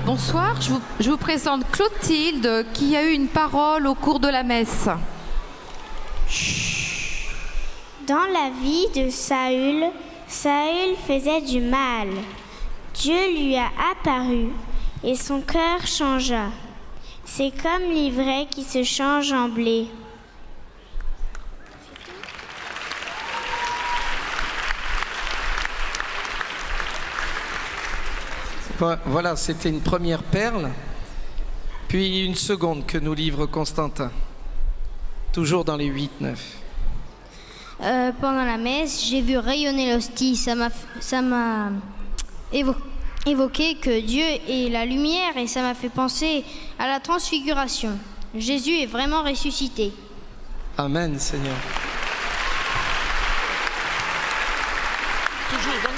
Bonsoir, je vous présente Clotilde qui a eu une parole au cours de la messe. Dans la vie de Saül, Saül faisait du mal. Dieu lui a apparu et son cœur changea. C'est comme l'ivraie qui se change en blé. Voilà, c'était une première perle, puis une seconde que nous livre Constantin, toujours dans les 8-9. Pendant la messe, j'ai vu rayonner l'hostie. Ça m'a évoqué que Dieu est la lumière et ça m'a fait penser à la transfiguration. Jésus est vraiment ressuscité. Amen, Seigneur. Toujours, dans le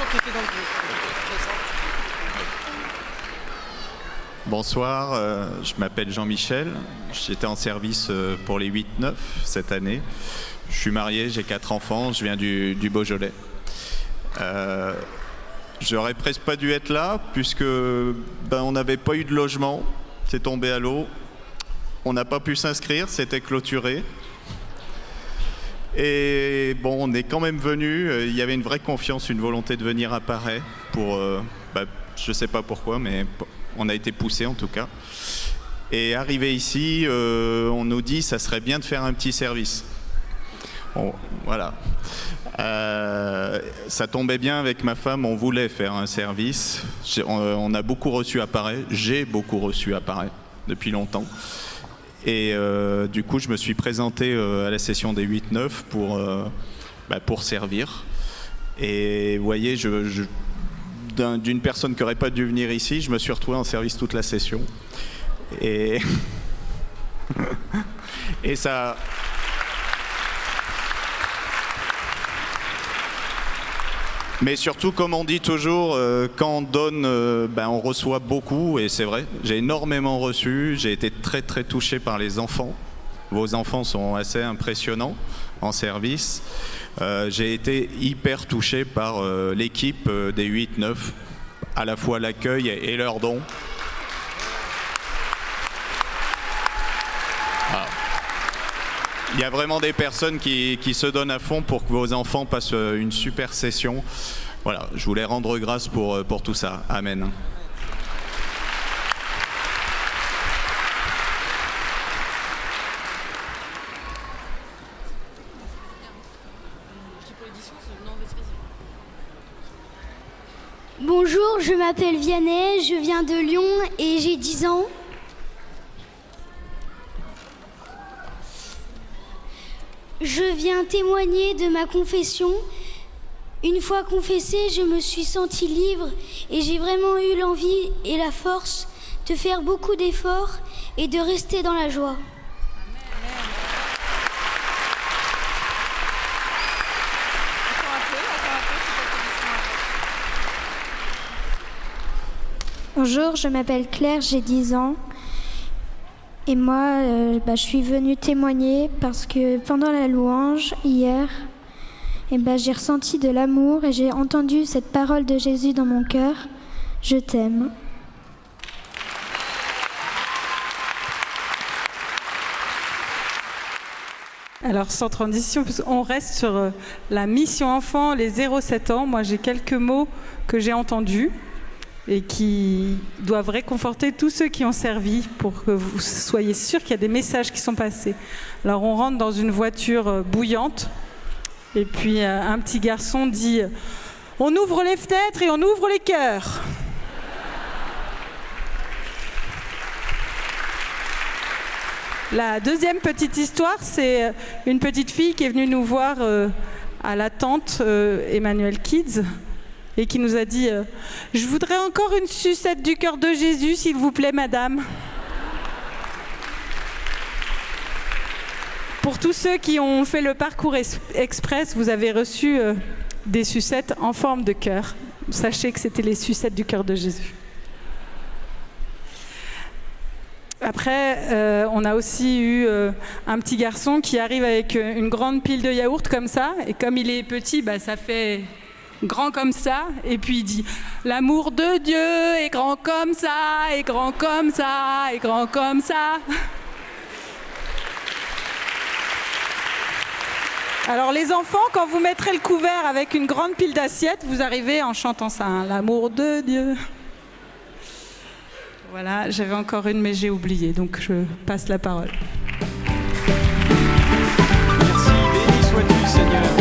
Bonsoir, je m'appelle Jean-Michel, j'étais en service pour les 8-9 cette année. Je suis marié, j'ai 4 enfants, je viens du Beaujolais. J'aurais presque pas dû être là puisque on n'avait pas eu de logement, c'est tombé à l'eau. On n'a pas pu s'inscrire, c'était clôturé. Et bon, on est quand même venu, il y avait une vraie confiance, une volonté de venir à Paray pour, je sais pas pourquoi, mais on a été poussé en tout cas. Et arrivé ici, on nous dit ça serait bien de faire un petit service. Bon, voilà. Ça tombait bien avec ma femme, on voulait faire un service. On a beaucoup reçu à Paray, j'ai beaucoup reçu à Paray depuis longtemps. Et du coup, je me suis présenté à la session des 8-9 pour servir. Et vous voyez, d'une personne qui n'aurait pas dû venir ici, je me suis retrouvé en service toute la session. Et, et ça... Mais surtout, comme on dit toujours, quand on donne, on reçoit beaucoup, et c'est vrai, j'ai énormément reçu, j'ai été très très touché par les enfants. Vos enfants sont assez impressionnants en service. J'ai été hyper touché par l'équipe des 8-9, à la fois l'accueil et leurs dons. Il y a vraiment des personnes qui se donnent à fond pour que vos enfants passent une super session. Voilà, je voulais rendre grâce pour tout ça. Amen. Bonjour, je m'appelle Vianney, je viens de Lyon et j'ai 10 ans. Je viens témoigner de ma confession. Une fois confessée, je me suis sentie libre et j'ai vraiment eu l'envie et la force de faire beaucoup d'efforts et de rester dans la joie. Bonjour, je m'appelle Claire, j'ai 10 ans. Et moi, je suis venue témoigner parce que pendant la louange, hier, j'ai ressenti de l'amour et j'ai entendu cette parole de Jésus dans mon cœur. Je t'aime. Alors, sans transition, on reste sur la mission enfant, les 0-7 ans. Moi, j'ai quelques mots que j'ai entendus et qui doivent réconforter tous ceux qui ont servi pour que vous soyez sûrs qu'il y a des messages qui sont passés. Alors on rentre dans une voiture bouillante et puis un petit garçon dit « On ouvre les fenêtres et on ouvre les cœurs ». La deuxième petite histoire, c'est une petite fille qui est venue nous voir à la tente Emmanuel Kids et qui nous a dit « Je voudrais encore une sucette du cœur de Jésus, s'il vous plaît, madame. » Pour tous ceux qui ont fait le parcours express, vous avez reçu des sucettes en forme de cœur. Sachez que c'était les sucettes du cœur de Jésus. Après, on a aussi eu un petit garçon qui arrive avec une grande pile de yaourt comme ça, et comme il est petit, ça fait grand comme ça, et puis il dit « L'amour de Dieu est grand comme ça, est grand comme ça, est grand comme ça ». Alors les enfants, quand vous mettrez le couvert avec une grande pile d'assiettes, vous arrivez en chantant ça, hein, l'amour de Dieu. Voilà, j'avais encore une, mais j'ai oublié, donc je passe la parole. Merci, béni sois-tu, Seigneur.